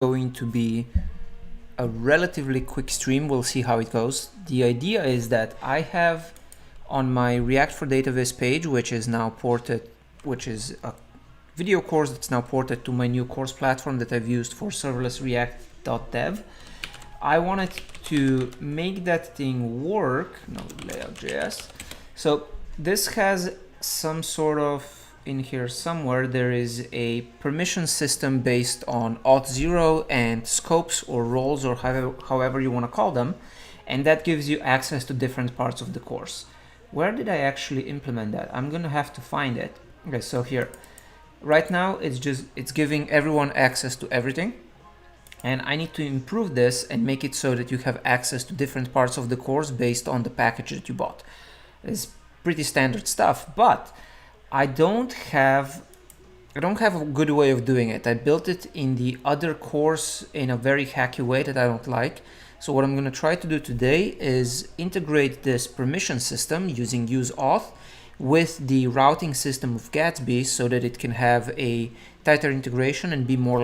going to be a relatively quick stream. We'll see how it goes. The idea is that I have on my React for Database page, which is now ported, which is a video course that's now ported to my new course platform that I've used for serverless React.dev. I wanted to make that thing work. No, layout.js. So this has some sort of, in here somewhere, there is a permission system based on Auth0 and scopes or roles or however you want to call them. And that gives you access to different parts of the course. Where did I actually implement that? I'm going to have to find it. Okay, so here, right now it's giving everyone access to everything. And I need to improve this and make it so that you have access to different parts of the course based on the package that you bought. It's pretty standard stuff, but I don't have a good way of doing it. I built it in the other course in a very hacky way that I don't like. So what I'm going to try to do today is integrate this permission system using useAuth with the routing system of Gatsby so that it can have a tighter integration and be more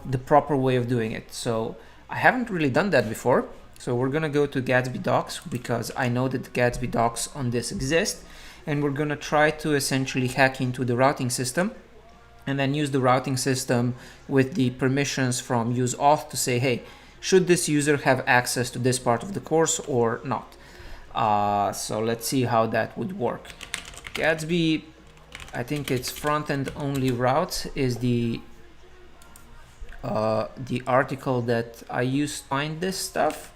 the proper way of doing it. So I haven't really done that before. So we're going to go to Gatsby docs because I know that the Gatsby docs on this exist. And we're going to try to essentially hack into the routing system and then use the routing system with the permissions from useAuth to say, hey, should this user have access to this part of the course or not? So let's see how that would work. Gatsby, I think it's front-end only routes is the article that I used to find this stuff.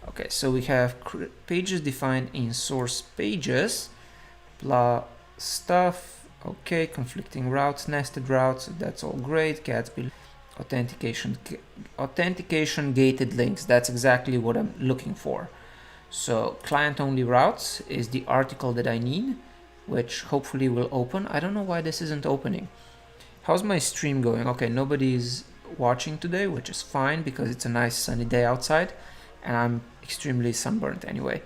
Okay, so we have pages defined in source pages. Blah stuff. Okay, conflicting routes, nested routes, that's all great. Gatsby authentication gated links, that's exactly what I'm looking for. So client only routes is the article that I need, which hopefully will open. I don't know why this isn't opening. How's my stream going? Okay, nobody's watching today, which is fine because it's a nice sunny day outside and I'm extremely sunburnt anyway.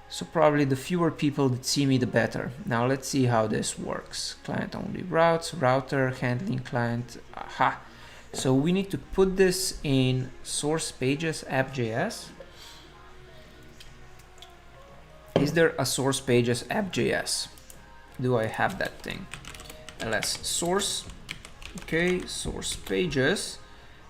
So probably the fewer people that see me, the better. Now let's see how this works. Client only routes, router, handling client. Aha. So we need to put this in source pages app.js. Is there a source pages app.js? Do I have that thing? ls source. Okay, source pages.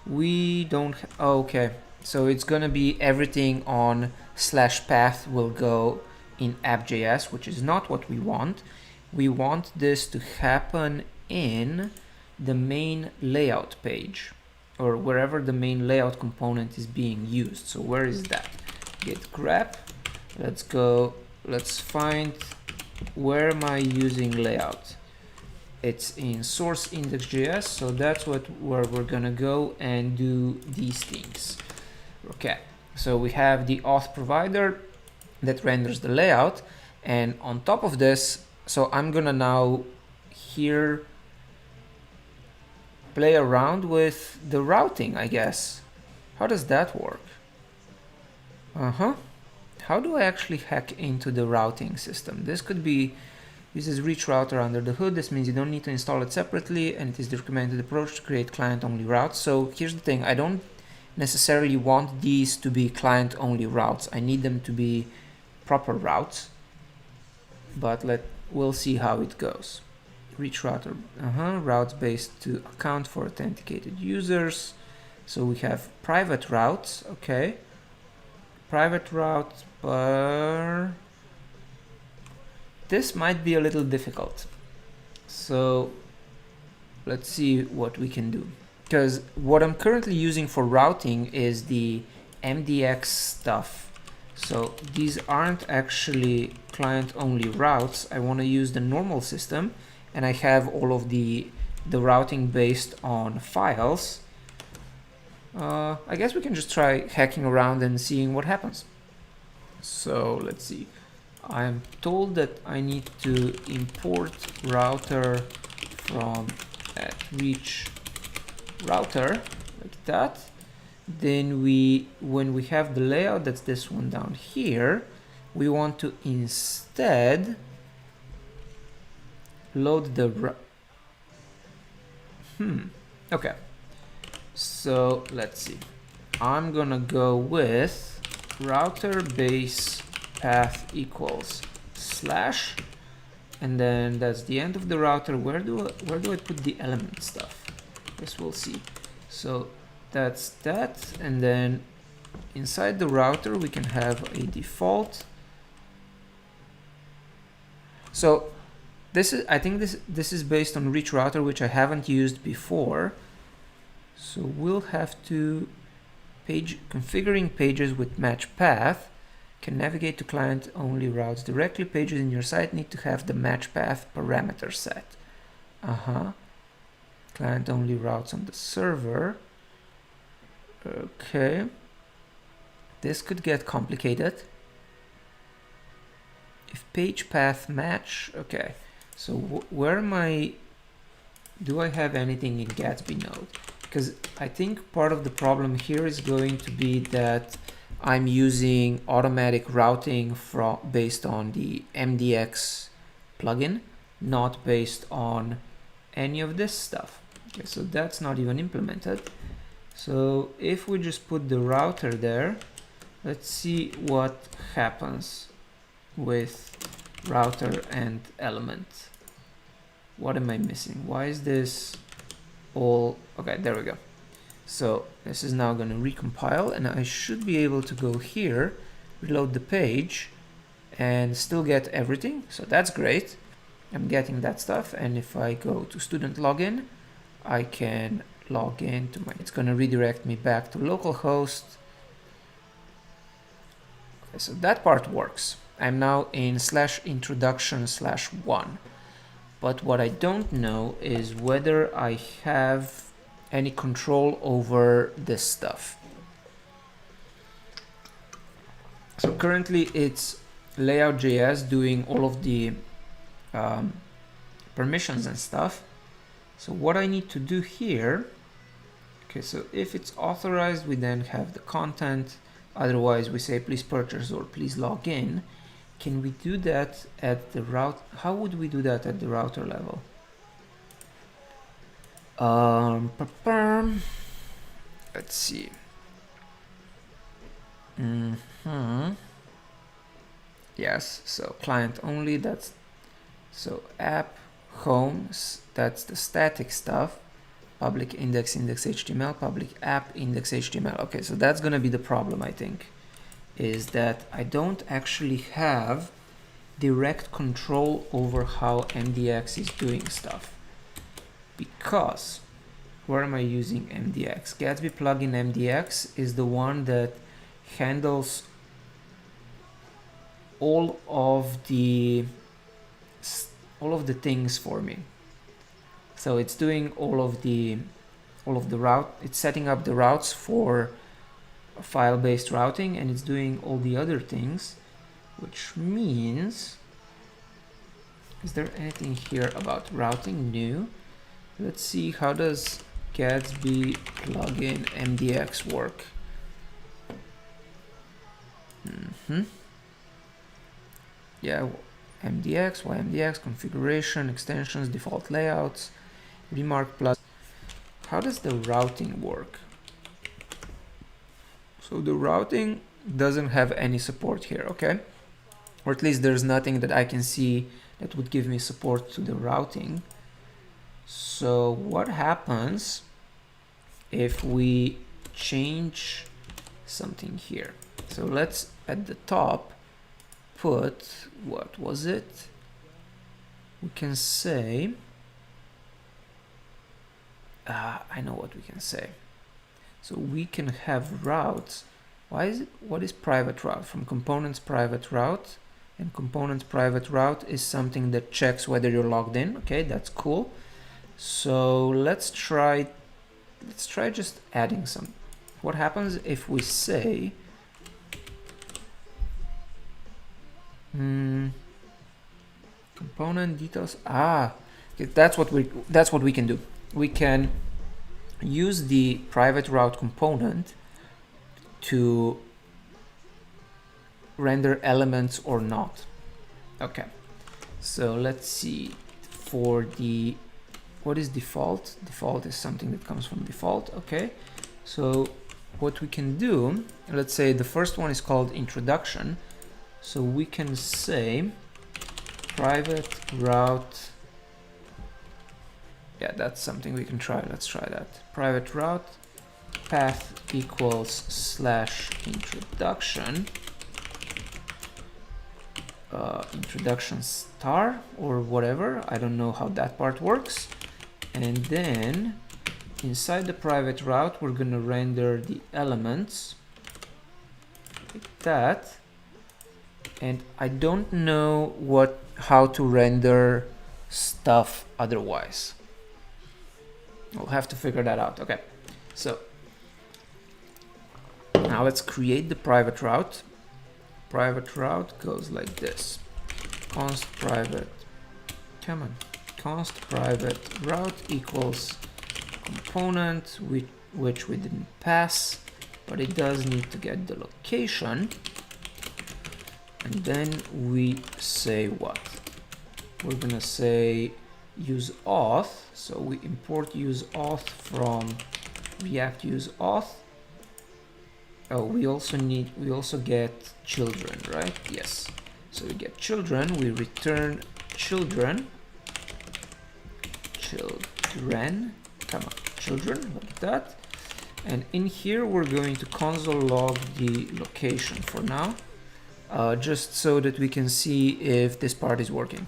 We don't. Oh, okay. So it's gonna be everything on /path will go in app.js, which is not what we want. We want this to happen in the main layout page or wherever the main layout component is being used. So where is that? Git grep. Let's go. Let's find where am I using layout. It's in source index.js. So that's where we're gonna go and do these things. Okay, so we have the auth provider that renders the layout, and on top of this, so I'm gonna now here play around with the routing, I guess. How does that work? How do I actually hack into the routing system? This could be uses reach router under the hood. This means you don't need to install it separately, and it is the recommended approach to create client-only routes. So here's the thing, I don't necessarily want these to be client-only routes. I need them to be proper routes, but we'll see how it goes. Reach router, routes based to account for authenticated users. So we have private routes, okay. Private routes, but this might be a little difficult. So let's see what we can do. Because what I'm currently using for routing is the MDX stuff. So these aren't actually client-only routes. I want to use the normal system, and I have all of the routing based on files. I guess we can just try hacking around and seeing what happens. So let's see. I'm told that I need to import router from @reach router like that. Then when we have the layout, that's this one down here, we want to instead load the okay, So let's see. I'm gonna go with router base path equals slash, and then that's the end of the router. Where do I put the element stuff? Guess we'll see. So that's that, and then inside the router we can have a default. So this is, I think this is based on reach router, which I haven't used before. So we'll have to configuring pages with match path can navigate to client only routes directly. Pages in your site need to have the match path parameter set. Client only routes on the server. Okay. This could get complicated. If page path match, okay. So where am I? Do I have anything in Gatsby node? Because I think part of the problem here is going to be that I'm using automatic routing based on the MDX plugin, not based on any of this stuff. Okay, so that's not even implemented. So if we just put the router there, let's see what happens with router and element. What am I missing? Why is this all? Okay, there we go. So this is now going to recompile, and I should be able to go here, reload the page, and still get everything. So that's great. I'm getting that stuff. And if I go to student login, I can log in to my, it's going to redirect me back to localhost. Okay, so that part works. I'm now in /introduction/1. But what I don't know is whether I have any control over this stuff. So currently it's layout.js doing all of the permissions and stuff. So what I need to do here, okay, so if it's authorized, we then have the content. Otherwise we say please purchase or please log in. Can we do that at the route? How would we do that at the router level? Let's see. Yes, so client only, that's, so app, homes, that's the static stuff. Public index, index.html, public app, index.html. Okay, so that's gonna be the problem, I think, is that I don't actually have direct control over how MDX is doing stuff. Because where am I using MDX? Gatsby plugin MDX is the one that handles all of the things for me. So it's doing all of the route, it's setting up the routes for file-based routing, and it's doing all the other things, which means, is there anything here about routing new? Let's see, how does Gatsby plugin MDX work? Yeah, MDX, YMDX, configuration, extensions, default layouts, remark plus. How does the routing work? So the routing doesn't have any support here, okay? Or at least there's nothing that I can see that would give me support to the routing. So what happens if we change something here? So let's at the top put, what was it? We can say, I know what we can say. So we can have routes. Why is it? What is private route? From components private route, and components private route is something that checks whether you're logged in. Okay, that's cool. So let's try just adding some. What happens if we say component details? Okay, that's what we can do. We can use the private route component to render elements or not. Okay, so let's see, for the what is default? Default is something that comes from default. Okay, so what we can do, let's say the first one is called introduction. So we can say private route. Yeah, that's something we can try. Let's try that. Private route path equals /introduction. Introduction star or whatever. I don't know how that part works. And then inside the private route, we're going to render the elements like that. And I don't know how to render stuff otherwise. We'll have to figure that out. Okay, so now let's create the private route. Private route goes like this: const private, come on, const private route equals component which we didn't pass, but it does need to get the location. And then we say what? We're gonna say useAuth. So we import useAuth from React useAuth. Oh, we also get children, right? Yes. So we get children, we return children. Children, come on, children, like that. And in here, we're going to console log the location for now, just so that we can see if this part is working.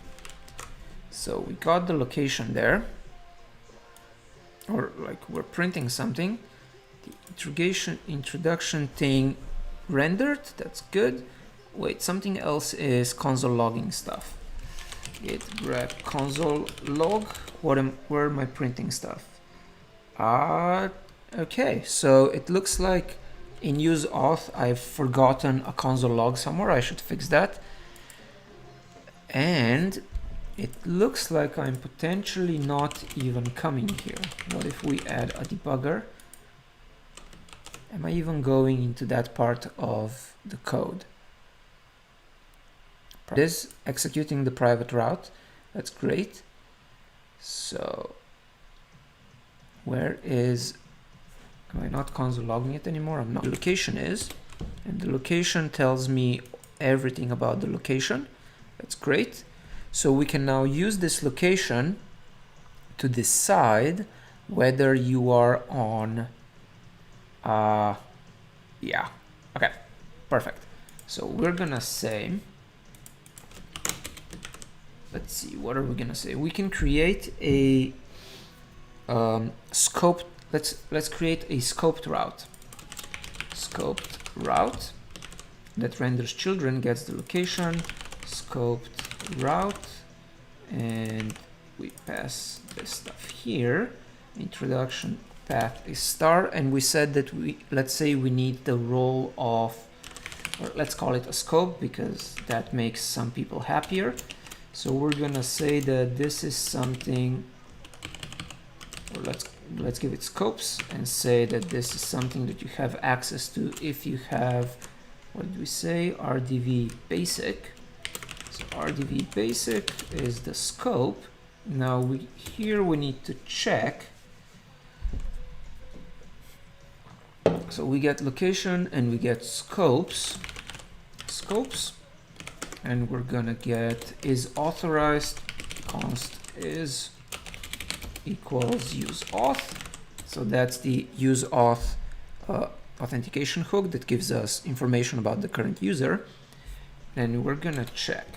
So we got the location there, or like we're printing something. The introduction thing rendered, that's good. Wait, something else is console logging stuff. Git grab console log. Where am I printing stuff? Okay, so it looks like in useAuth I've forgotten a console log somewhere. I should fix that. And it looks like I'm potentially not even coming here. What if we add a debugger? Am I even going into that part of the code? It is executing the private route. That's great. So where is, am I not console logging it anymore? I'm not. The location is, and the location tells me everything about the location. That's great. So we can now use this location to decide whether you are on, yeah, okay, perfect. So we're gonna say, let's see, what are we gonna say? We can create a scope. Let's create a scoped route. Scoped route that renders children, gets the location, scoped route, and we pass this stuff here. Introduction path is star, and we said that let's say we need the role of, or let's call it a scope because that makes some people happier. So we're gonna say that this is something, or let's give it scopes and say that this is something that you have access to if you have, what did we say, RDV basic. So RDV basic is the scope. Now here we need to check. So we get location and we get scopes, and we're gonna get is authorized, const is equals useAuth. So that's the useAuth authentication hook that gives us information about the current user. And we're gonna check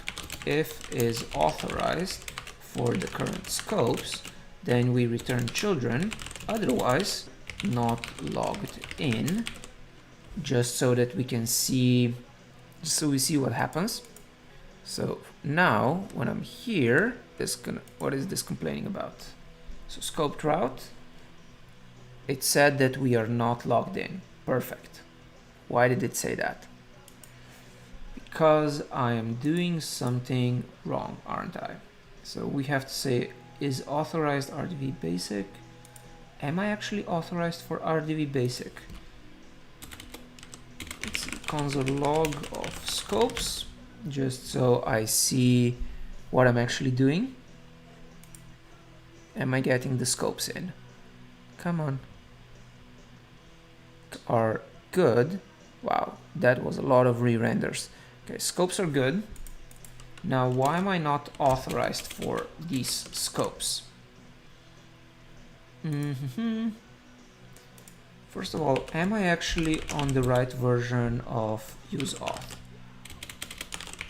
if is authorized for the current scopes, then we return children, otherwise not logged in, just so that we can see, so we see what happens. So now when I'm here, what is this complaining about? So scoped route, it said that we are not logged in. Perfect. Why did it say that? Because I am doing something wrong, aren't I? So we have to say is authorized RDV basic. Am I actually authorized for RDV basic? It's console log of scopes, just so I see what I'm actually doing. Am I getting the scopes in? Come on. Are good. Wow, that was a lot of re-renders. Okay, scopes are good. Now, why am I not authorized for these scopes? First of all, am I actually on the right version of useAuth?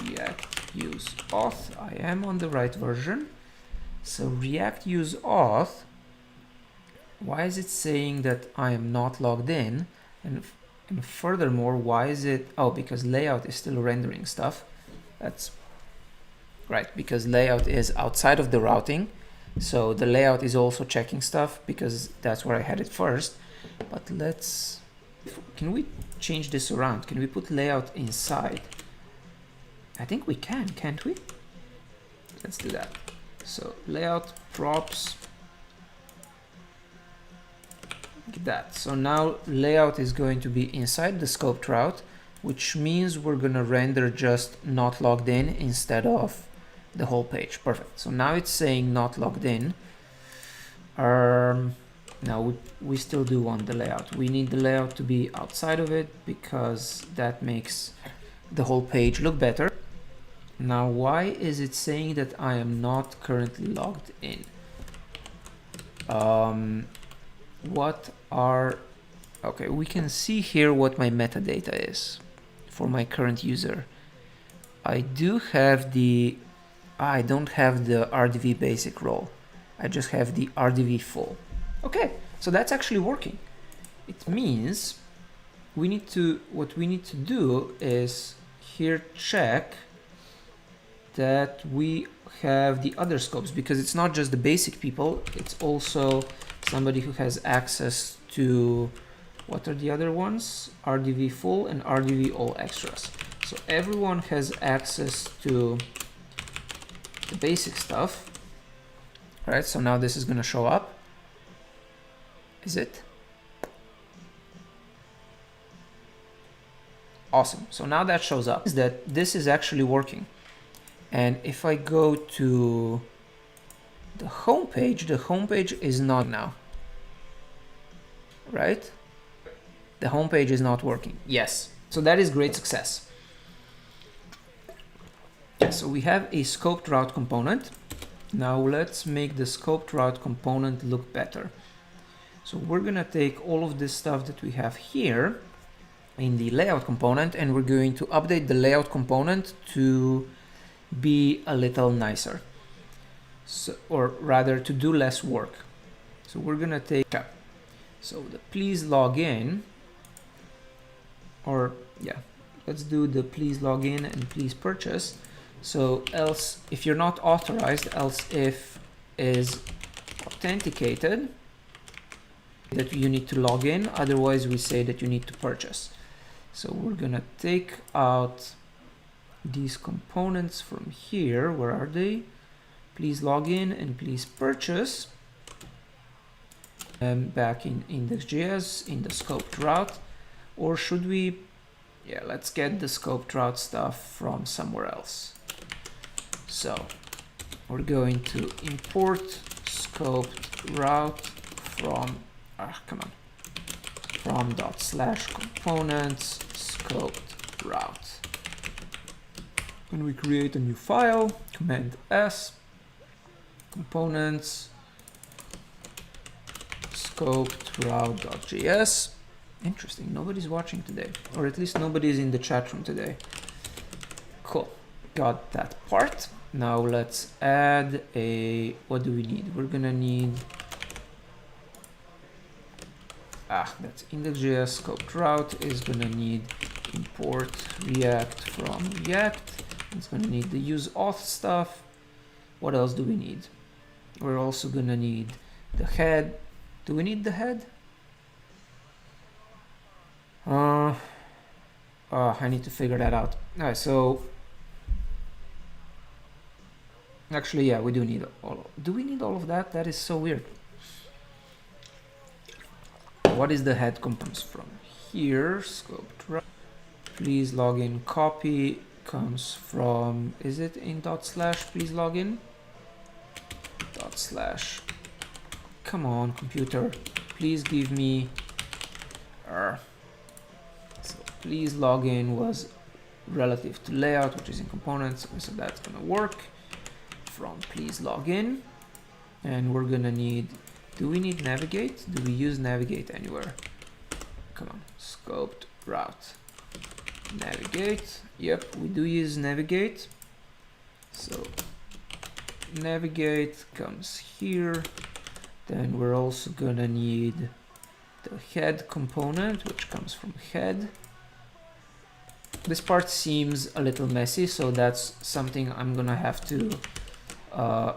React useAuth. I am on the right version. So React useAuth, why is it saying that I am not logged in? And furthermore, why is it, oh, because layout is still rendering stuff. That's right, because layout is outside of the routing. So the layout is also checking stuff because that's where I had it first. But let's, can we change this around? Can we put layout inside? I think we can, can't we? Let's do that. So layout props, like that. So now layout is going to be inside the scoped route, which means we're gonna render just not logged in instead of the whole page. Perfect. So now it's saying not logged in. Now we still do want the layout. We need the layout to be outside of it because that makes the whole page look better. Now, why is it saying that I am not currently logged in? Okay, we can see here what my metadata is for my current user. I don't have the RDV basic role. I just have the RDV full. Okay, so that's actually working. It means what we need to do is here check that we have the other scopes, because it's not just the basic people, it's also somebody who has access to, what are the other ones? RDV full and RDV all extras. So everyone has access to the basic stuff, right? So now this is going to show up. Is it? Awesome. So now that shows up, is that this is actually working. And if I go to the home page is not now, right? The home page is not working. Yes. So that is great success. So we have a scoped route component. Now let's make the scoped route component look better. So we're going to take all of this stuff that we have here in the layout component, and we're going to update the layout component to be a little nicer, so, or rather to do less work. So we're gonna take, so the please log in, or yeah, let's do the please log in and please purchase. So else, if you're not authorized, else if is authenticated, that you need to log in, otherwise we say that you need to purchase. So we're gonna take out these components from here. Where are they? Please log in and please purchase. Back in index.js in the scoped route, or should we? Yeah, let's get the scoped route stuff from somewhere else. So we're going to import scoped route from from /components scoped route. When we create a new file, Command S, components, scoped route.js. Interesting, nobody's watching today, or at least nobody's in the chat room today. Cool, got that part. Now let's add a, what do we need? We're gonna need, that's index.js scoped route is gonna need import React from React. It's going to need the useAuth stuff. What else do we need? We're also going to need the head. Do we need the head? I need to figure that out. All right, so actually, yeah, we do need all. Do we need all of that? That is so weird. What is the head components from here? Scoped route. Please log in copy comes from, is it in / please login / Come on, computer, please give me so please log in was relative to layout, which is in components, so that's gonna work from please log in. And we're gonna need, do we need navigate? Do we use navigate anywhere? Come on, scoped route, navigate. Yep, we do use navigate. So navigate comes here. Then we're also gonna need the head component, which comes from head. This part seems a little messy, so that's something I'm gonna have to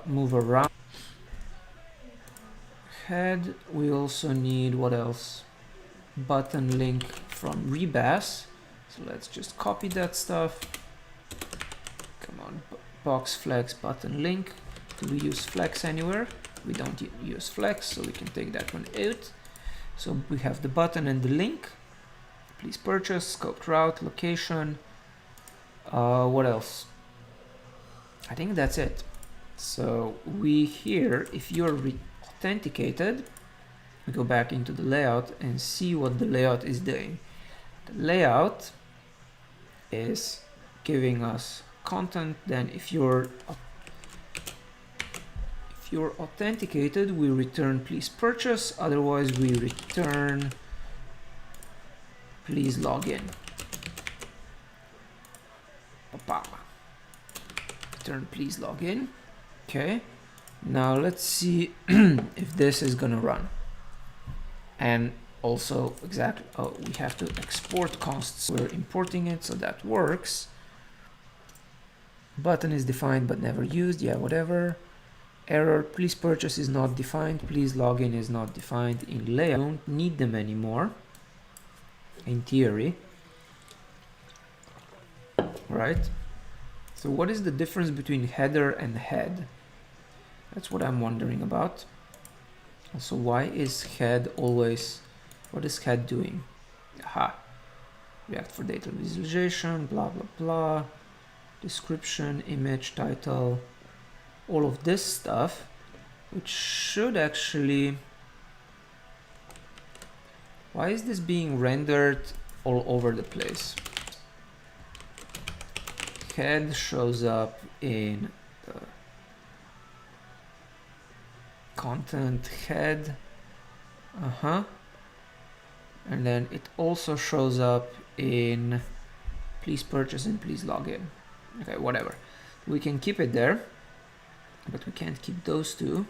move around. Head, we also need, what else? Button link from rebas. So let's just copy that stuff. Come on, box flex button link. Do we use flex anywhere? We don't use flex, so we can take that one out. So we have the button and the link. Please purchase, scoped route, location. What else? I think that's it. So we here, if you're authenticated, we go back into the layout and see what the layout is doing. The layout is giving us content. Then if you're authenticated, we return please purchase, otherwise we return please log in. Return please log in. Okay, now let's see if this is gonna run. And also exactly, oh, we have to export consts. We're importing it, so that works. Button is defined but never used. Yeah, whatever. Error, please purchase is not defined. Please login is not defined in layout. Don't need them anymore in theory. Right? So what is the difference between header and head? That's what I'm wondering about. Also, why is head always, what is head doing? Aha. React for data visualization, blah, blah, blah. Description, image, title, all of this stuff, which should actually, why is this being rendered all over the place? Head shows up in the content head, and then it also shows up in please purchase and please log in. Okay, whatever. We can keep it there, but we can't keep those two.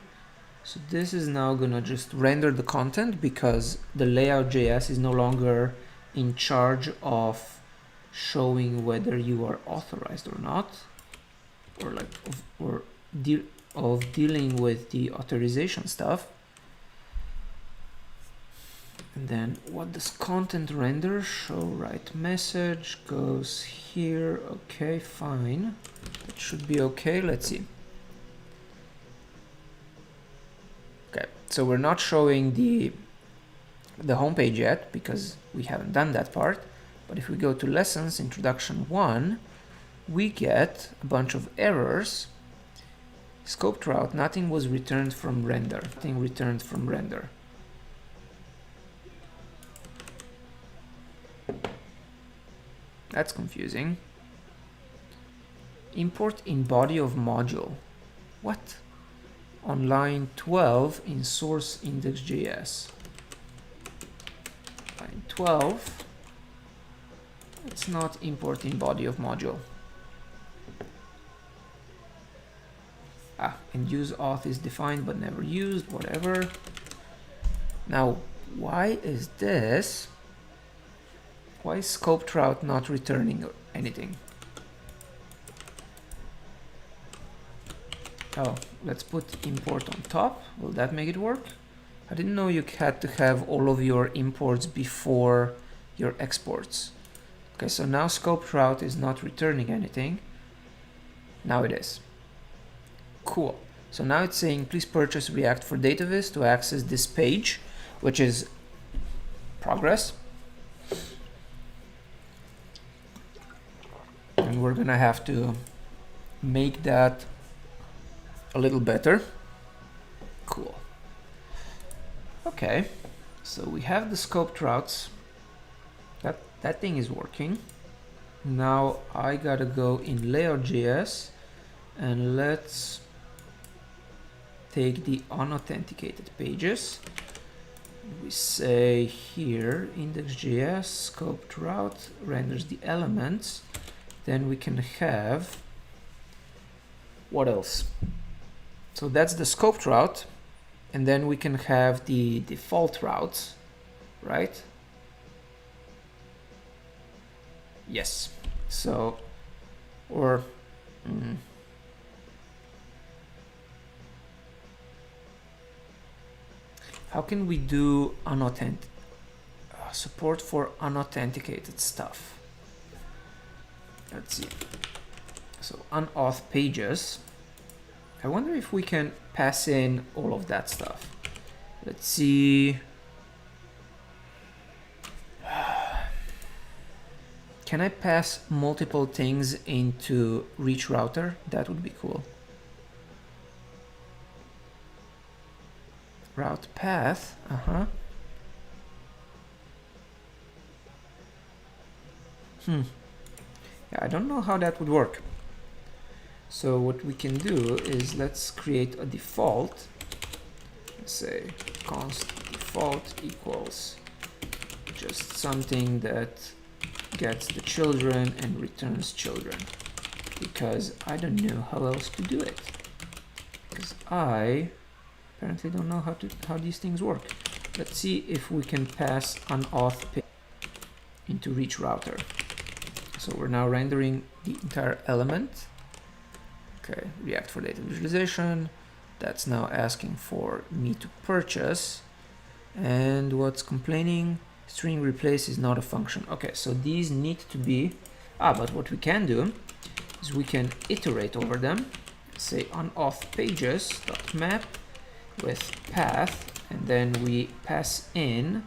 So this is now gonna just render the content because the layout.js is no longer in charge of showing whether you are authorized or not, or like of dealing with the authorization stuff. And then what does content render? Show write message goes here. Okay, fine. It should be okay. Let's see. Okay, so we're not showing the homepage yet because we haven't done that part. But if we go to lessons, introduction 1, we get a bunch of errors. Scoped route, nothing was returned from render. Nothing returned from render. That's confusing. Import in body of module. What? On line 12 in source index.js. Line 12. It's not import in body of module. And useAuth is defined but never used, whatever. Now, why is this? Why is scoped route not returning anything? Oh, let's put import on top. Will that make it work? I didn't know you had to have all of your imports before your exports. Okay, so now scoped route is not returning anything. Now it is. Cool. So now it's saying please purchase React for Dataviz to access this page, which is progress. And we're gonna have to make that a little better. Cool. Okay, so we have the scoped routes. That thing is working. Now I gotta go in layout.js and let's take the unauthenticated pages. We say here index.js scoped route renders the elements. Then we can have, what else? So that's the scoped route, and then we can have the default routes, right? Yes. So, or how can we do support for unauthenticated stuff? Let's see. So unauth pages. I wonder if we can pass in all of that stuff. Let's see. Can I pass multiple things into reach router? That would be cool. Route path, Yeah, I don't know how that would work. So what we can do is let's create a default. Let's say const default equals just something that gets the children and returns children, because I don't know how else to do it, because I apparently don't know how these things work. Let's see if we can pass unauth into reach router. So we're now rendering the entire element. Okay, React for data visualization. That's now asking for me to purchase. And what's complaining? String replace is not a function. Okay, so these need to be, but what we can do is we can iterate over them. Say unauth pages.map with path, and then we pass in,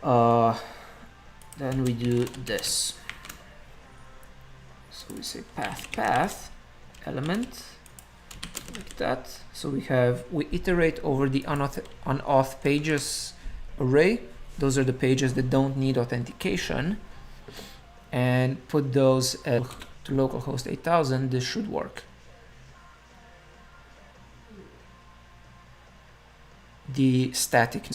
then we do this. So we say path element, like that. So we iterate over the unauth pages array. Those are the pages that don't need authentication, and put those to localhost 8000. This should work. The static.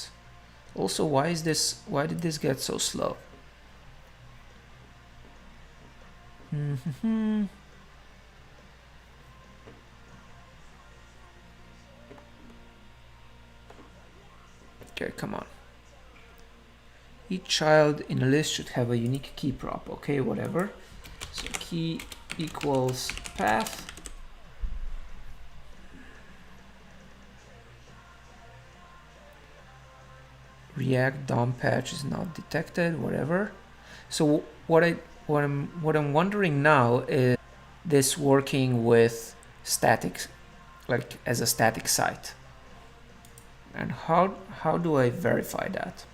Also, why did this get so slow? Okay, come on. Each child in a list should have a unique key prop. Okay, whatever. So key equals path. React DOM patch is not detected, whatever. So what I'm wondering now is this working with static, like as a static site. And how do I verify that?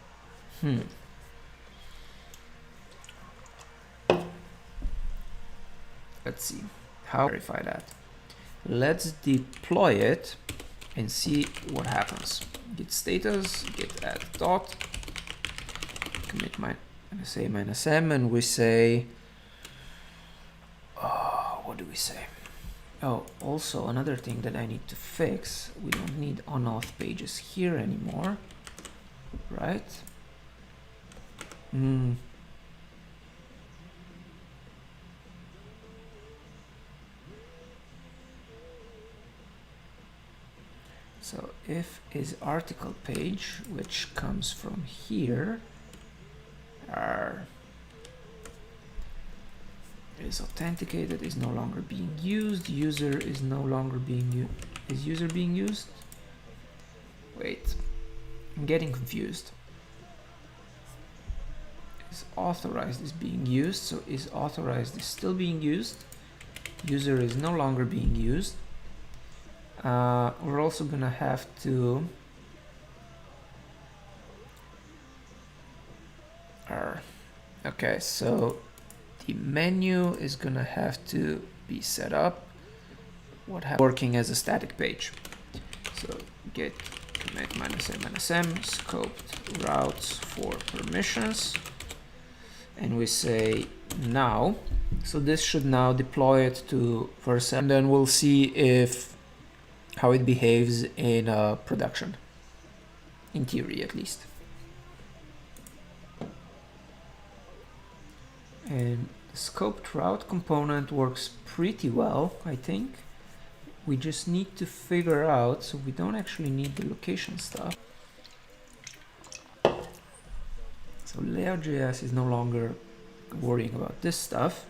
Let's see how to verify that. Let's deploy it and see what happens. Git status, git add dot, commit say -m, and we say, what do we say? Oh, also another thing that I need to fix, we don't need unauth pages here anymore, right? So if is article page, which comes from here, is authenticated, is no longer being used, user is no longer being used. Is user being used? Wait, I'm getting confused. Is authorized is being used, so is authorized is still being used. User is no longer being used. We're also gonna have to okay, so the menu is gonna have to be set up. Working as a static page. So git commit -m scoped routes for permissions, and we say now. So this should now deploy it to Versa, and then we'll see how it behaves in production, in theory at least. And the scoped route component works pretty well, I think. We just need to figure out, so we don't actually need the location stuff. So layout.js is no longer worrying about this stuff.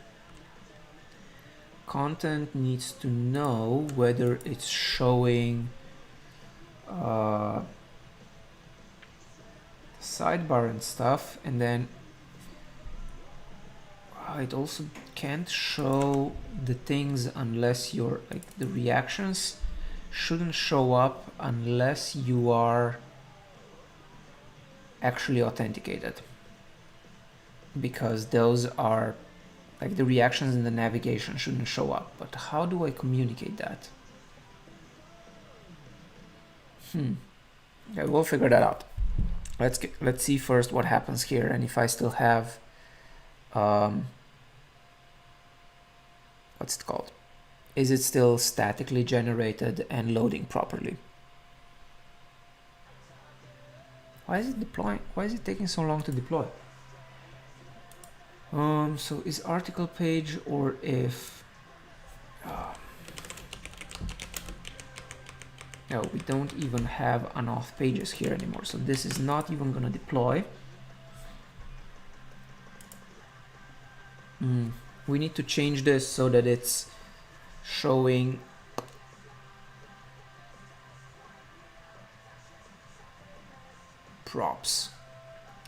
Content needs to know whether it's showing sidebar and stuff, and then it also can't show the things unless you're like the reactions shouldn't show up unless you are actually authenticated, because those are like the reactions in the navigation shouldn't show up. But how do I communicate that? Okay, we'll figure that out. Let's see first what happens here, and if I still have what's it called? Is it still statically generated and loading properly? Why is it deploying? Why is it taking so long to deploy? So is article page, or if no, we don't even have unauth pages here anymore, so this is not even gonna deploy. We need to change this so that it's showing props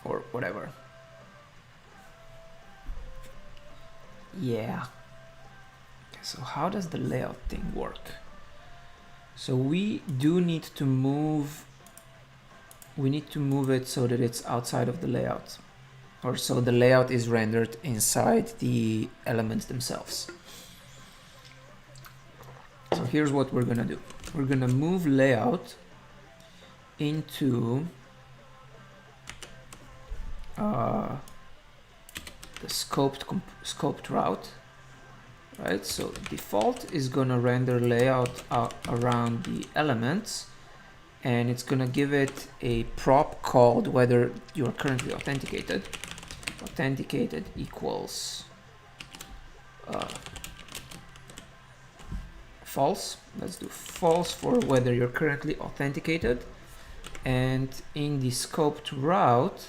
or whatever. Yeah. So how does the layout thing work? So we do need to move it so that it's outside of the layout, or so the layout is rendered inside the elements themselves. So here's what we're gonna do. We're gonna move layout into the scoped route, right? So default is gonna render layout around the elements, and it's gonna give it a prop called whether you're currently authenticated. Authenticated equals false. Let's do false for whether you're currently authenticated. And in the scoped route,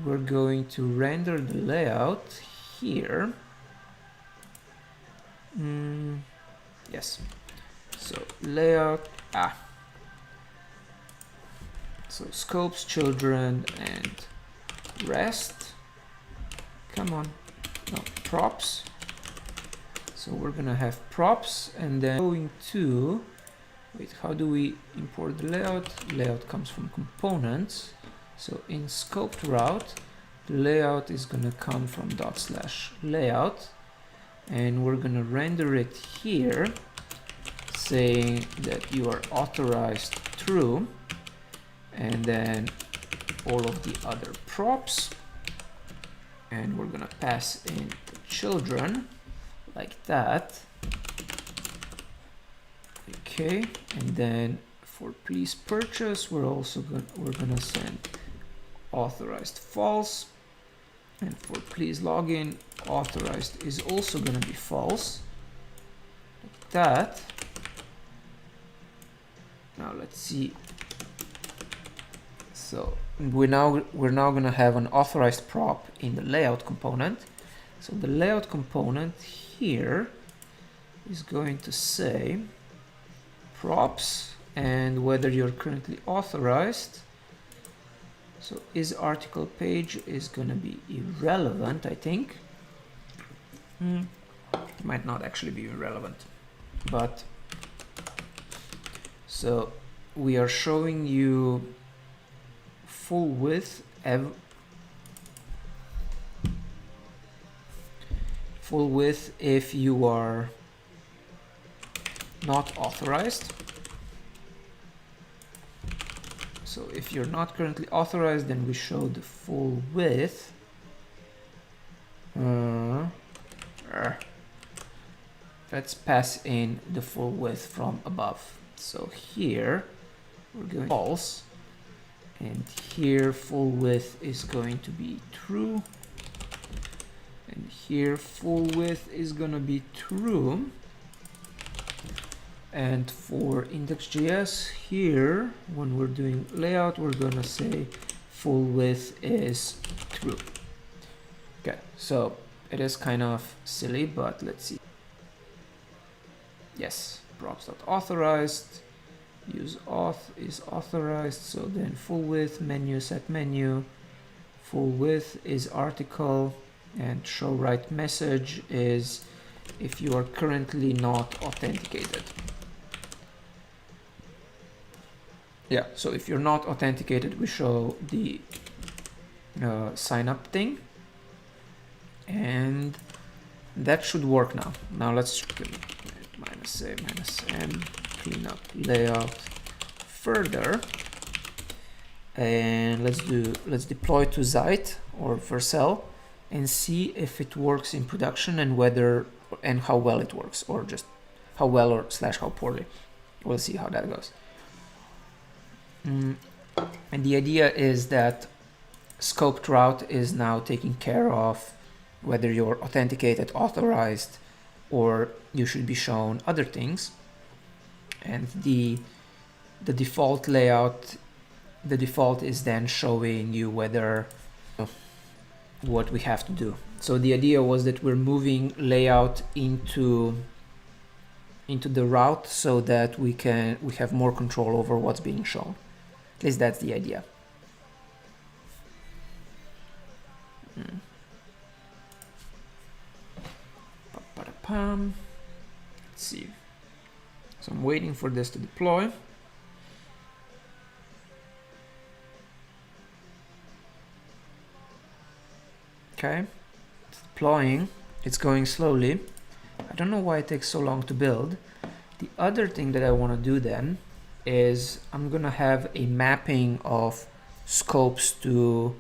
we're going to render the layout here. Yes. So layout, so scopes, children, and rest. Come on, no, props. So we're gonna have props, and then going to, wait, how do we import the layout? Layout comes from components. So in scoped route, the layout is gonna come from /layout, and we're gonna render it here, saying that you are authorized true, and then all of the other props, and we're gonna pass in the children like that. Okay, and then for please purchase, we're gonna send authorized false, and for please login, authorized is also gonna be false, like that. Now let's see. So we're now gonna have an authorized prop in the layout component. So the layout component here is going to say props and whether you're currently authorized. So is article page is gonna be irrelevant, I think. It might not actually be irrelevant, but so we are showing you full width if you are not authorized, So if you're not currently authorized, then we show the full width. Let's pass in the full width from above. So here we're going false, and here full width is going to be true, and here full width is gonna be true. And for index.js here, when we're doing layout, we're gonna say full width is true. Okay, so it is kind of silly, but let's see. Yes, props.authorized, useAuth is authorized, so then full width, menu, set menu, full width is article, and show write message is if you are currently not authenticated. Yeah, so if you're not authenticated, we show the sign up thing, and that should work now. Now let's -a -m clean up layout further, and let's deploy to Zeit or Vercel and see if it works in production and how well it works, or just how well or / how poorly. We'll see how that goes. And the idea is that scoped route is now taking care of whether you're authenticated, authorized, or you should be shown other things. And the default layout, the default is then showing you whether what we have to do. So the idea was that we're moving layout into the route so that we have more control over what's being shown. At least that's the idea. Let's see. So I'm waiting for this to deploy. Okay, it's deploying. It's going slowly. I don't know why it takes so long to build. The other thing that I want to do then is I'm gonna have a mapping of scopes to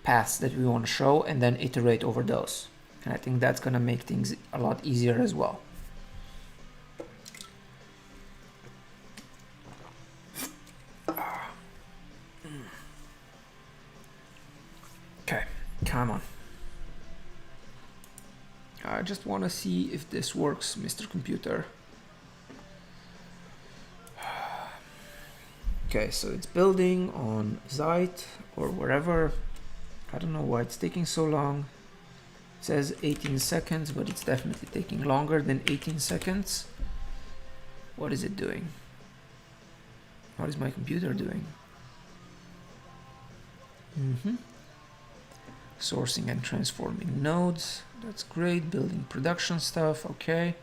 paths that we want to show and then iterate over those. And I think that's gonna make things a lot easier as well. Okay, come on. I just want to see if this works, Mr. Computer. Okay, so it's building on Zeit or wherever. I don't know why it's taking so long. It says 18 seconds, but it's definitely taking longer than 18 seconds. What is it doing? What is my computer doing? Sourcing and transforming nodes. That's great. Building production stuff. Okay.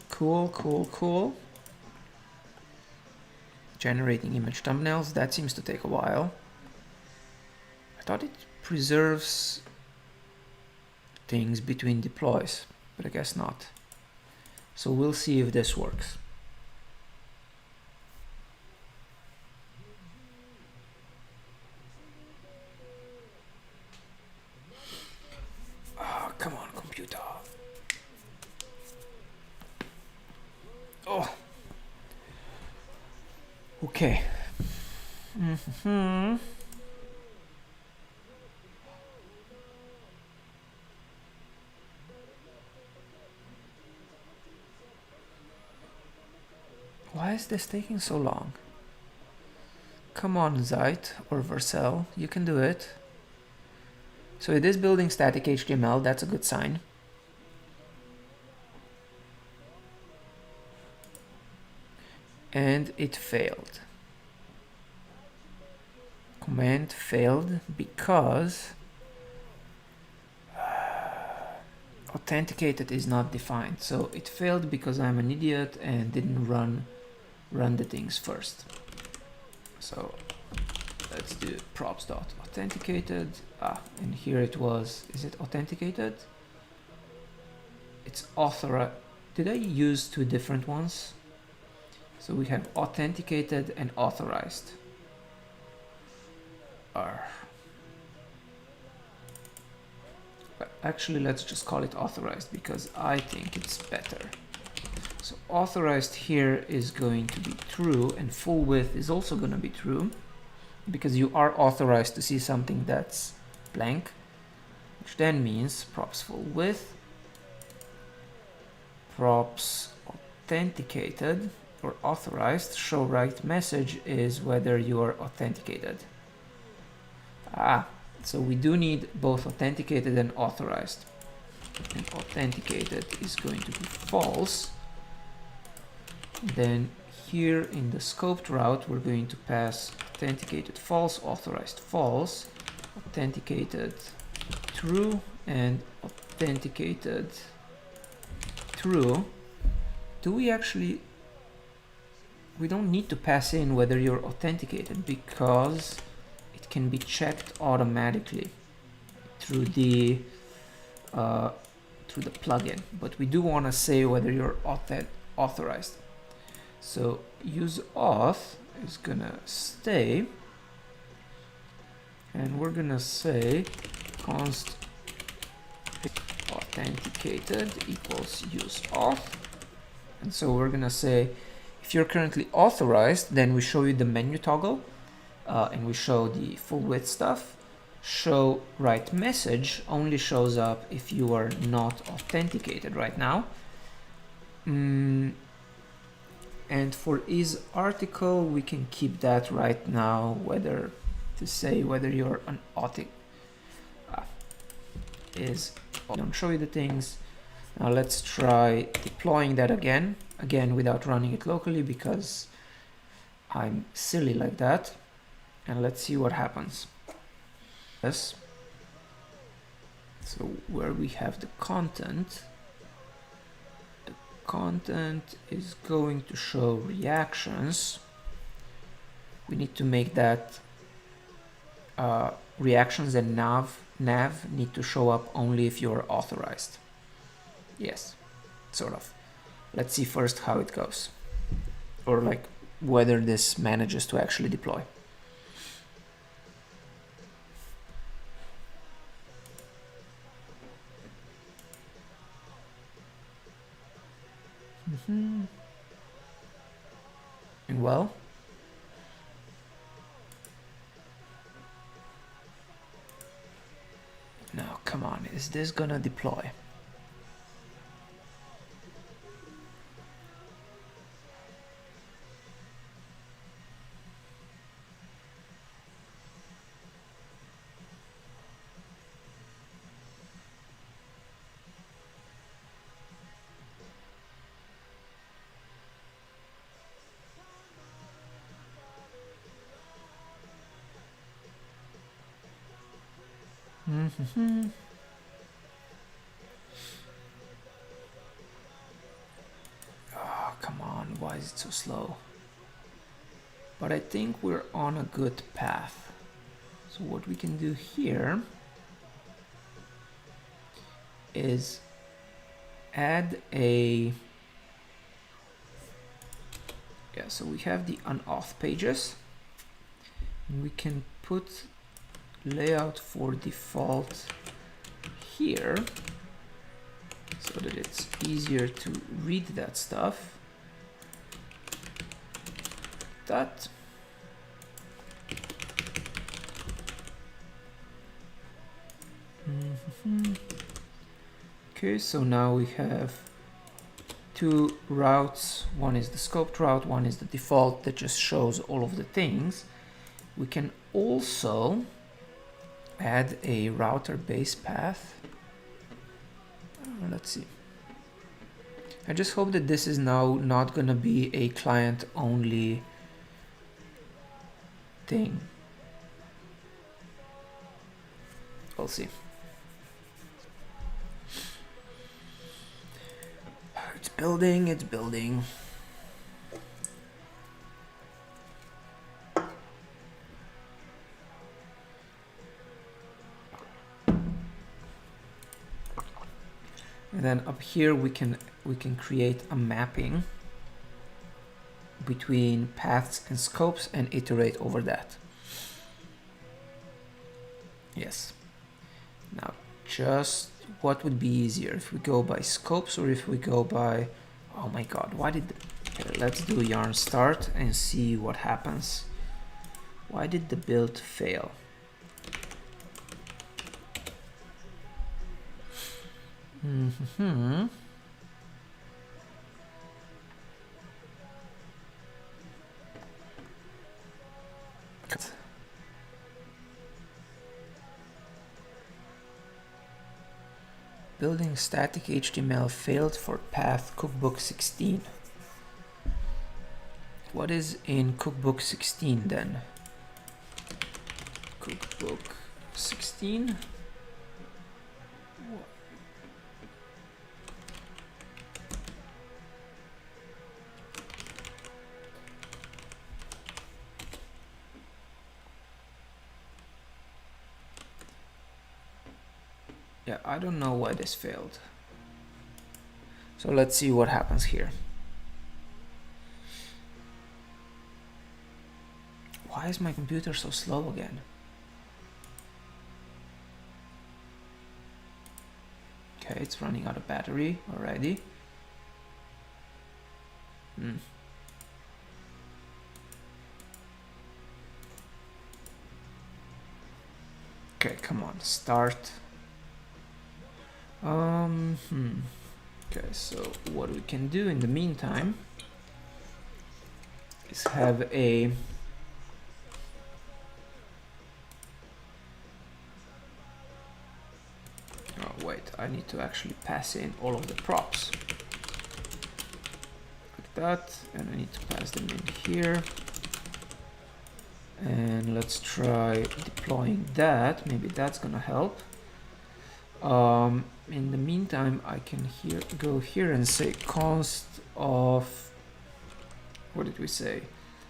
Cool, cool, cool. Generating image thumbnails. That seems to take a while. I thought it preserves things between deploys, but I guess not. So we'll see if this works. Oh, come on, computer. Oh. Okay. Why is this taking so long? Come on, Zeit or Vercel, you can do it. So it is building static HTML, that's a good sign. And it failed. Command failed because authenticated is not defined. So it failed because I'm an idiot and didn't run the things first. So let's do props.authenticated. And here it was. Is it authenticated? It's authorized. Did I use two different ones? So we have authenticated and authorized. Actually, let's just call it authorized because I think it's better. So authorized here is going to be true, and full width is also going to be true because you are authorized to see something that's blank, which then means props full width, props authenticated or authorized, show right message is whether you are authenticated. So we do need both authenticated and authorized. And authenticated is going to be false. Then here in the scoped route, we're going to pass authenticated false, authorized false, authenticated true, and authenticated true. Do we actually... We don't need to pass in whether you're authenticated because it can be checked automatically through the plugin, but we do want to say whether you're authorized. So useAuth is gonna stay, and we're gonna say const authenticated equals useAuth, and so we're gonna say if you're currently authorized, then we show you the menu toggle, and we show the full width stuff. Show right message only shows up if you are not authenticated right now. And for is article, we can keep that right now, whether to say whether you're an is. Don't show you the things. Now let's try deploying that again without running it locally because I'm silly like that. And let's see what happens. Yes. So where we have the content is going to show reactions. We need to make that reactions and nav need to show up only if you're authorized. Yes, sort of. Let's see first how it goes, or like whether this manages to actually deploy. And well, now come on, is this gonna deploy? Oh, come on, why is it so slow? But I think we're on a good path. So what we can do here is add a... Yeah, so we have the unauth pages. We can put layout for default here so that it's easier to read that stuff. That. Okay, so now we have two routes. One is the scoped route, one is the default that just shows all of the things. We can also add a router base path. Let's see. I just hope that this is now not gonna be a client only thing. We'll see. It's building, it's building. And then up here we can create a mapping between paths and scopes and iterate over that. Yes. Now, just what would be easier, if we go by scopes or if we go by... Oh my god, why did... Okay, let's do yarn start and see what happens. Why did the build fail? Mm-hmm. Building static HTML failed for path cookbook 16. What is in cookbook 16 then? Cookbook 16. Yeah, I don't know why this failed. So let's see what happens here. Why is my computer so slow again? Okay, it's running out of battery already. Okay, come on, start. Okay, so what we can do in the meantime is have a wait, I need to actually pass in all of the props like that, and I need to pass them in here. And let's try deploying that. Maybe that's gonna help. In the meantime, I can go here and say const of, what did we say?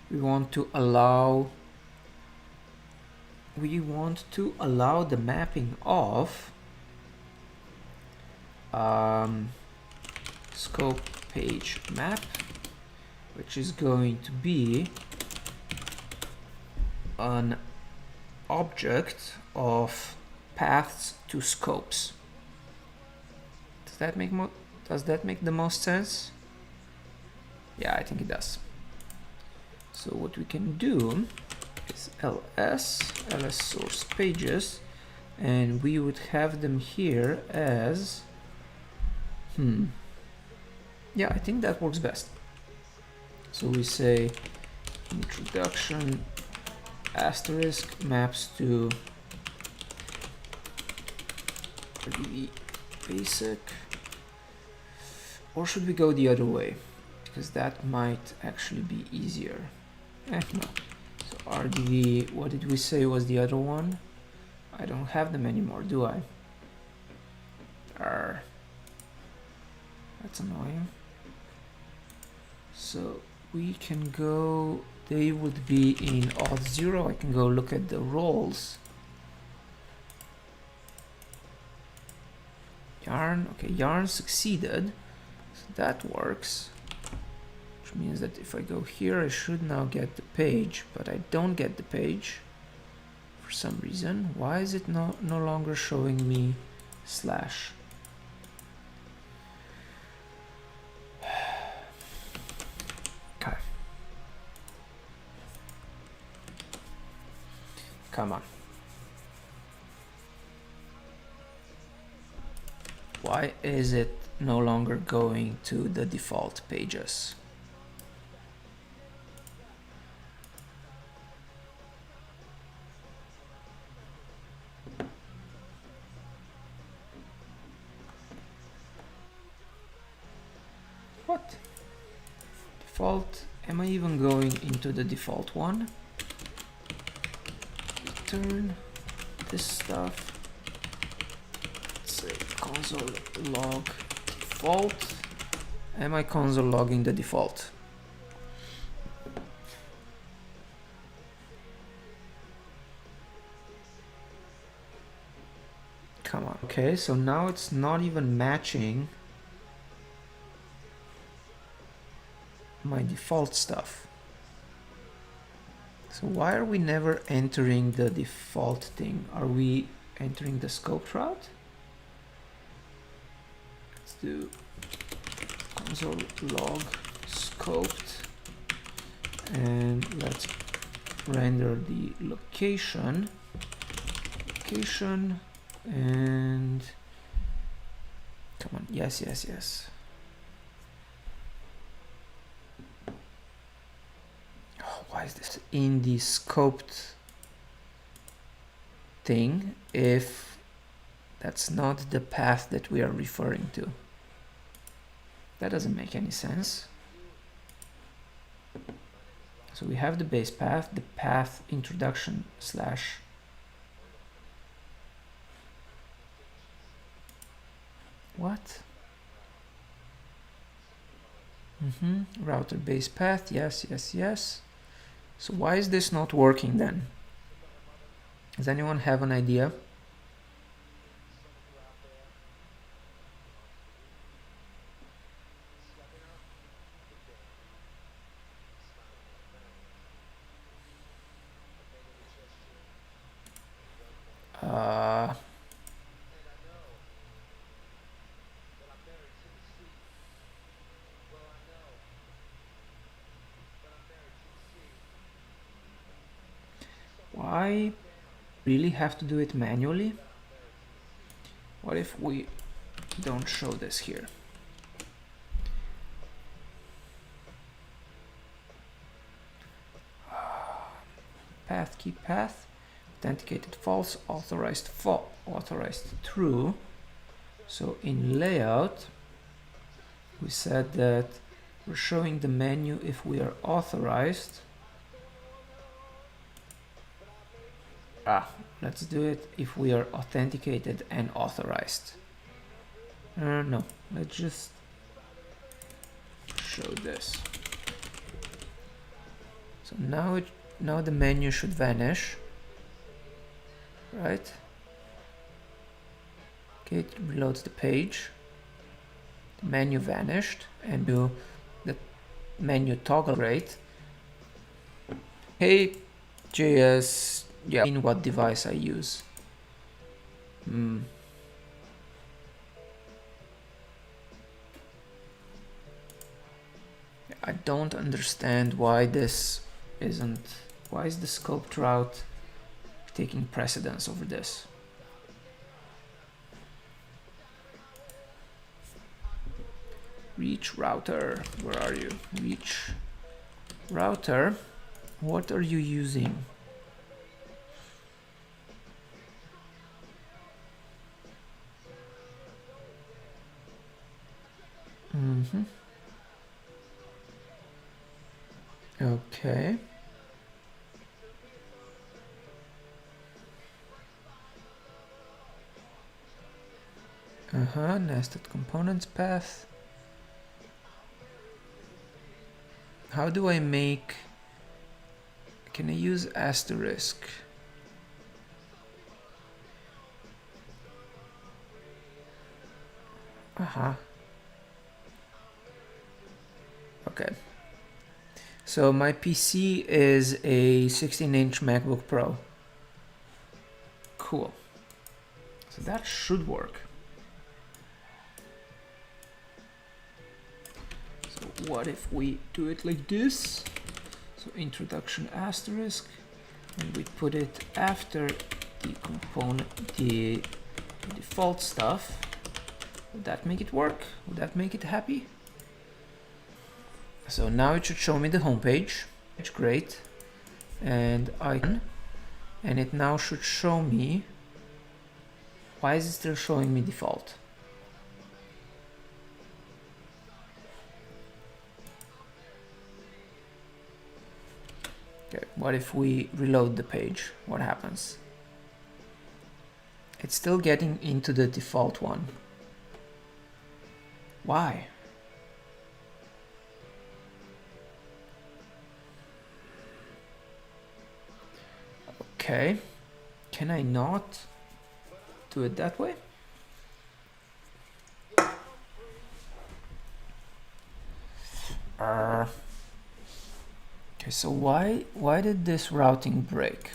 We want to allow the mapping of scope page map, which is going to be an object of paths to scopes. Does that make the most sense? Yeah, I think it does. So what we can do is ls source pages, and we would have them here as yeah, I think that works best. So we say introduction asterisk maps to RDV basic, or should we go the other way, because that might actually be easier. No. So RDV, what did we say was the other one? I don't have them anymore, do I? That's annoying. So we can go, they would be in auth 0. I can go look at the roles. Yarn, okay, yarn succeeded, so that works, which means that if I go here, I should now get the page, but I don't get the page for some reason. Why is it no longer showing me slash? Okay. Come on. Why is it no longer going to the default pages? What? Default? Am I even going into the default one? Return this stuff. Say console log default. Am I console logging the default? Come on. Okay, so now it's not even matching my default stuff. So why are we never entering the default thing? Are we entering the scoped route. Let's do console log scoped, and let's render the location, and come on, yes. Oh, why is this in the scoped thing if that's not the path that we are referring to? That doesn't make any sense. So we have the base path, the path introduction slash what? Router base path, yes. So why is this not working then? Does anyone have an idea? Why really have to do it manually? What if we don't show this here? Path, key path, authenticated false, authorized true. So in layout, we said that we're showing the menu if we are authorized. Let's do it if we are authenticated and authorized. No, let's just show this. So now the menu should vanish, right? Okay, it reloads the page. The menu vanished, and do the menu toggle rate. Hey, JS. Yeah, in what device I use. I don't understand why this isn't. Why is the scoped route taking precedence over this? Reach router, where are you? Reach router, what are you using? Okay. Nested components path. How do I make... Can I use asterisk? Okay. So my PC is a 16-inch MacBook Pro. Cool. So that should work. So what if we do it like this? So introduction asterisk, and we put it after the component, the default stuff. Would that make it work? Would that make it happy? So now it should show me the home page. It's great. And and it now should show me. Why is it still showing me default? Okay, what if we reload the page? What happens? It's still getting into the default one. Why? Okay, can I not do it that way? Okay, so why did this routing break?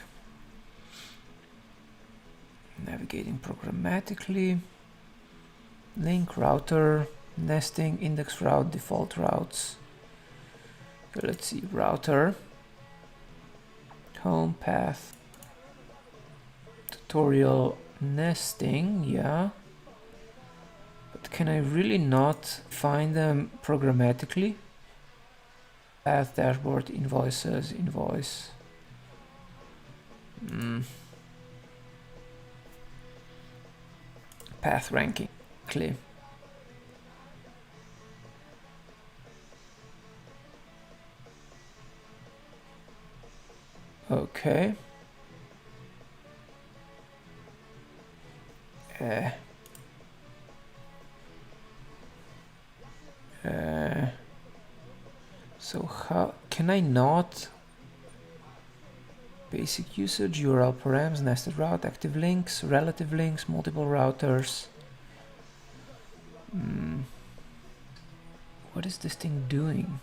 Navigating programmatically. Link, router, nesting, index route, default routes. Okay, let's see, router, home path, tutorial, nesting, yeah. But can I really not find them programmatically? Path, dashboard, invoices, invoice. Path ranking, clear. Okay. So how can I not? Basic usage, URL params, nested route, active links, relative links, multiple routers. What is this thing doing?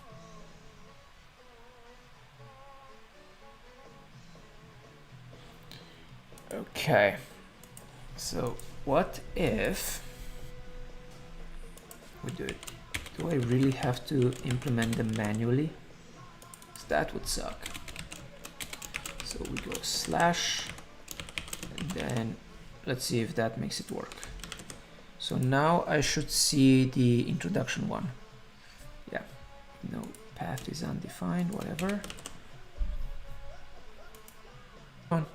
Okay, so what if we do it? Do I really have to implement them manually? So that would suck. So we go slash, and then let's see if that makes it work. So now I should see the introduction one. Yeah, no, path is undefined, whatever. On.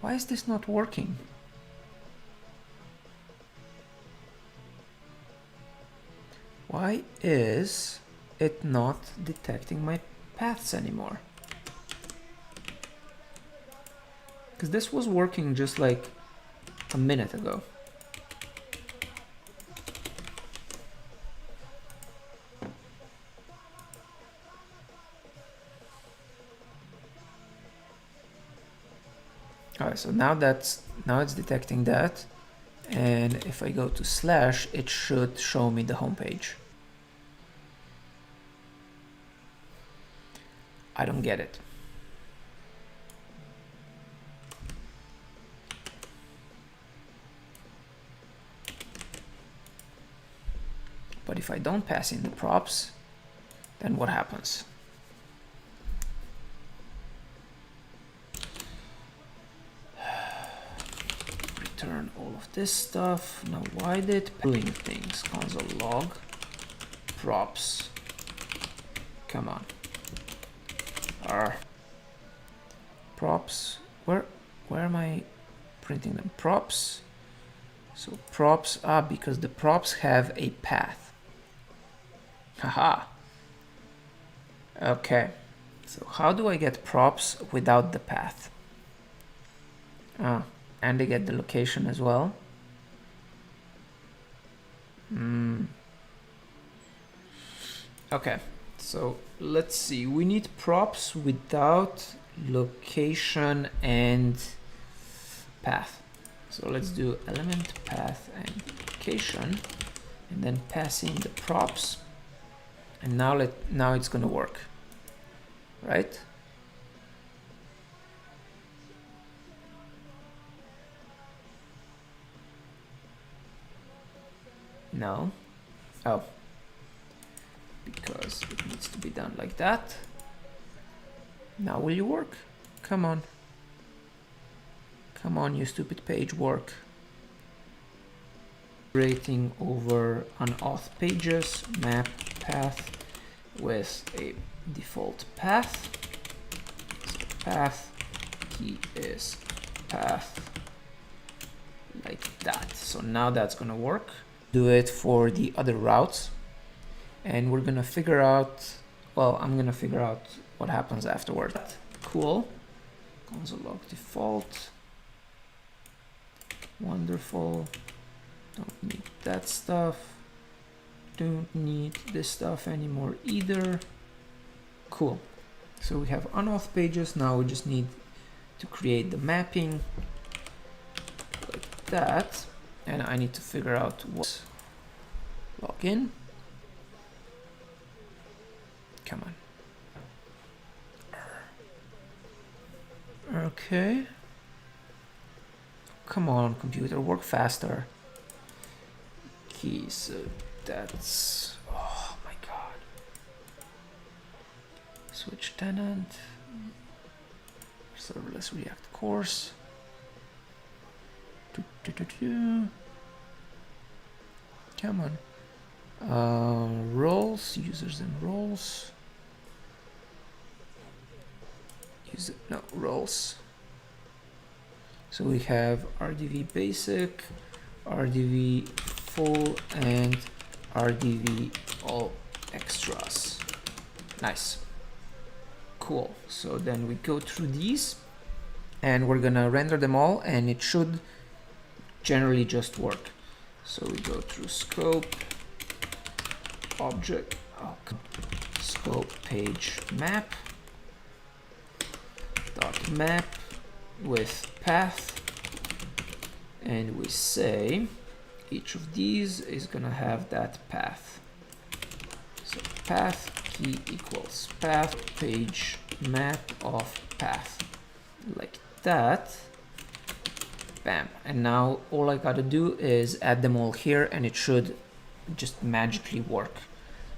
Why is this not working? Why is it not detecting my paths anymore? Because this was working just like a minute ago. Alright, so now it's detecting that, and if I go to slash, it should show me the home page. I don't get it. But if I don't pass in the props, then what happens? Return all of this stuff. Now why did doing things? Console log props. Come on. Props. Where am I printing them? Props. So props are because the props have a path. Haha. Okay. So how do I get props without the path? And I get the location as well. Okay. So let's see. We need props without location and path. So let's do element, path, and location, and then pass in the props. And now it's gonna work, right? No. Oh. Because it needs to be done like that. Now will you work? Come on. Come on, you stupid page, work. Rating over unauth pages, map path with a default path. So path key is path like that. So now that's gonna work. Do it for the other routes. And we're gonna figure out, well, I'm gonna figure out what happens afterward. Cool. Console log default. Wonderful. Don't need that stuff. Don't need this stuff anymore either. Cool. So we have unauth pages. Now we just need to create the mapping like that. And I need to figure out what. Login. Come on. Okay. Come on, computer, work faster. Key, so that's... Oh my god. Switch tenant. Serverless React course. Come on. Roles, users and roles. Roles. So we have RDV basic, RDV full, and RDV all extras. Nice. Cool. So then we go through these and we're gonna render them all, and it should generally just work. So we go through scope, object, scope page map, dot map with path, and we say each of these is gonna have that path. So path key equals path page map of path, like that. Bam. And now all I gotta do is add them all here, and it should just magically work.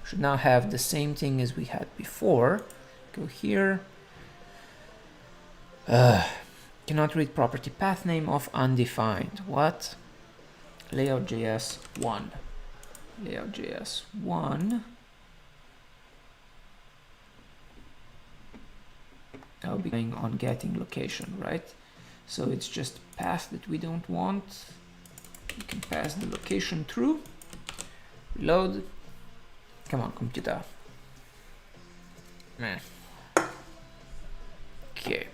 Should now have the same thing as we had before. Go here. Cannot read property path name of undefined. What? Layout.js 1. Layout.js 1. I'll be going on getting location, right? So it's just path that we don't want. You can pass the location through. Reload. Come on, computer. Okay.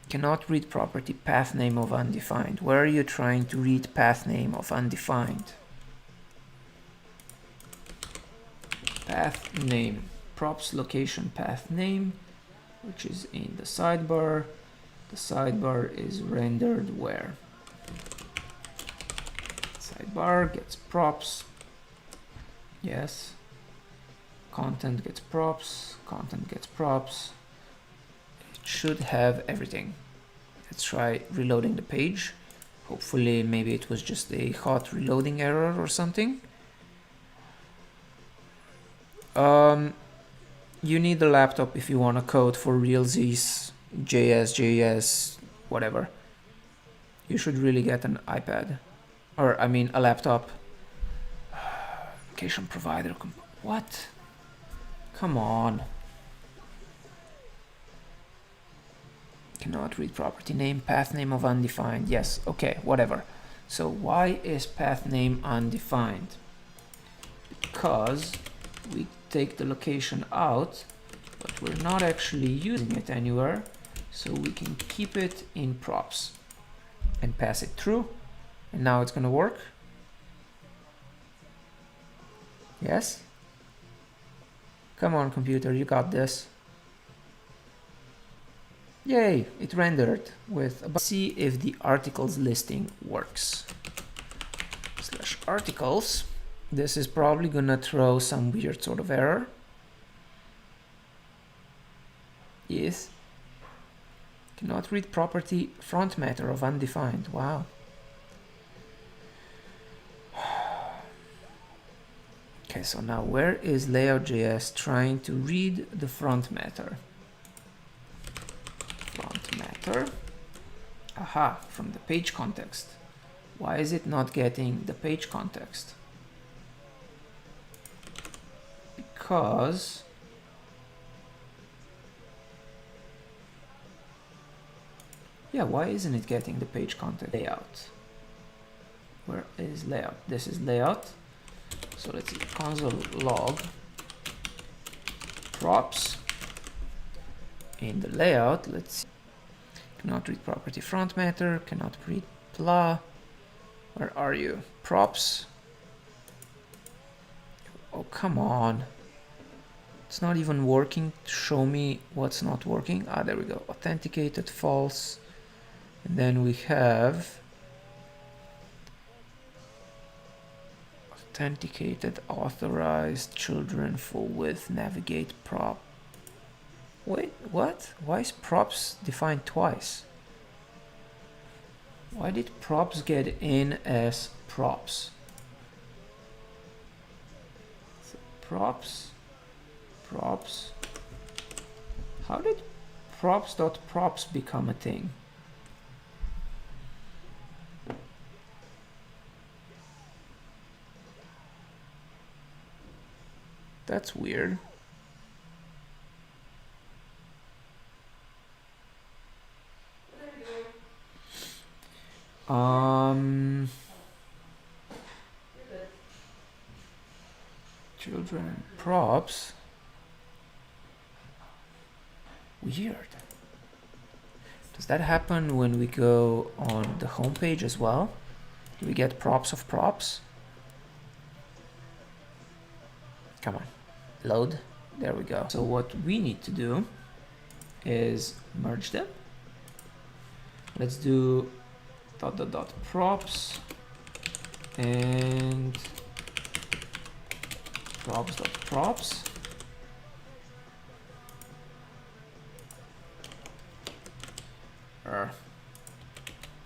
Cannot read property path name of undefined. Where are you trying to read path name of undefined? Path name. Props location path name, which is in the sidebar. The sidebar is rendered where? Sidebar gets props. Yes. Content gets props. Content gets props. It should have everything. Let's try reloading the page. Hopefully, maybe it was just a hot reloading error or something. You need a laptop if you want to code for realsies, JS, whatever. You should really get an iPad. Or, I mean, a laptop. Location provider. What? Come on. Cannot read property name, path name of undefined. Yes, okay, whatever. So why is path name undefined? Because we take the location out, but we're not actually using it anywhere, so we can keep it in props and pass it through, and now it's gonna work. Yes? Come on, computer, you got this. Yay, it rendered with a... See if the articles listing works. /articles. This is probably gonna throw some weird sort of error. Yes. Cannot read property front matter of undefined. Wow. Okay, so now where is layout.js trying to read the front matter? Front matter. Aha, from the page context. Why is it not getting the page context? Because yeah, why isn't it getting the page context? Layout. Where is layout? This is layout. So let's see, console log props. In the layout, let's see. Cannot read property front matter, cannot read blah. Where are you? Props. Oh, come on. It's not even working. Show me what's not working. Ah, there we go. Authenticated false. And then we have authenticated, authorized, children, full width, navigate prop. Wait, what? Why is props defined twice? Why did props get in as props? So props. How did props.props become a thing? That's weird. Children and props. Weird. Does that happen when we go on the home page as well? Do we get props of props? Come on, load. There we go. So what we need to do is merge them. Let's do dot props and props.props.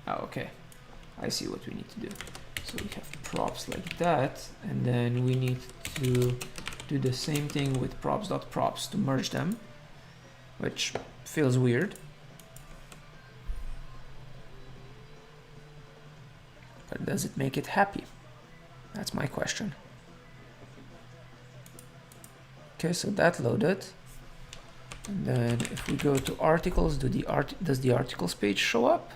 Oh, okay. I see what we need to do. So we have props like that, and then we need to do the same thing with props.props to merge them, which feels weird. But does it make it happy? That's my question. Okay, so that loaded. And then if we go to articles, does the articles page show up?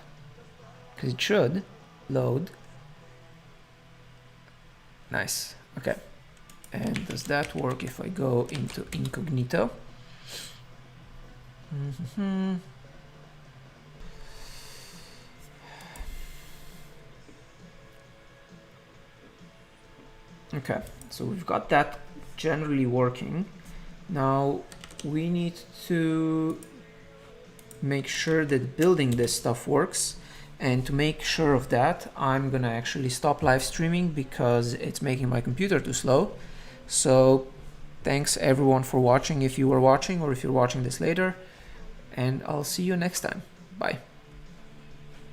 Because it should load. Nice. Okay. And does that work if I go into incognito? Okay, so we've got that generally working. Now we need to make sure that building this stuff works. And to make sure of that, I'm gonna actually stop live streaming because it's making my computer too slow. So thanks everyone for watching if you were watching or if you're watching this later, and I'll see you next time. Bye.